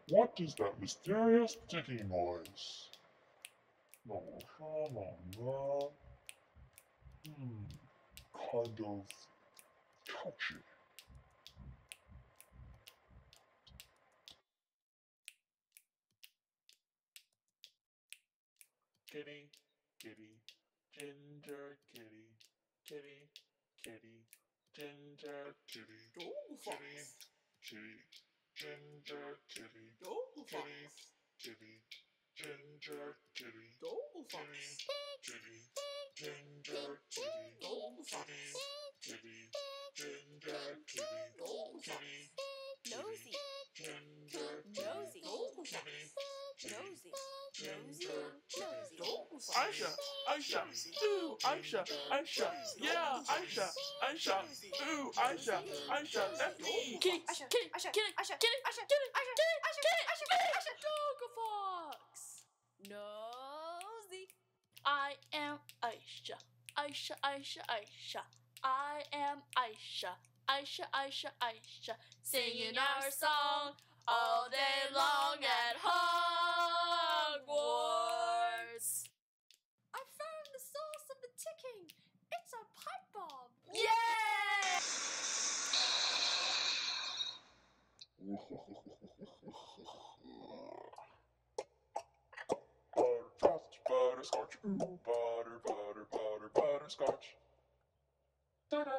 What is that mysterious ticking noise? No, no, no. Kind of catchy. Kitty, kitty, ginger kitty, kitty, kitty, ginger kitty, Doglefox. kitty, ginger kitty, Doglefox. kitty, ginger kitty, Doglefox. kitty, ginger kitty, Doglefox. kitty, ginger kitty, Doglefox. Nosey, ginger Nosey, Doglefox. Nosey, Nosey, Nosey. Doglefox. Aisha, Aisha, ooh, Aisha, Aisha, yeah, Aisha, Aisha, ooh, Aisha, Aisha, that's me. Kitty, Aisha, kitty, Aisha, kitty, Aisha, kitty, Aisha, kitty, Aisha, kitty, Aisha, kitty, Aisha, kitty, Aisha, Doglefox. Nosey. I am Aisha, Aisha, Aisha, Aisha. I am Aisha, Aisha, Aisha, Aisha, singing our song all day long at Hogwarts. I found the source of the ticking. It's a pipe bomb. Yay! Butterscotch, ooh, butterscotch. Da-da.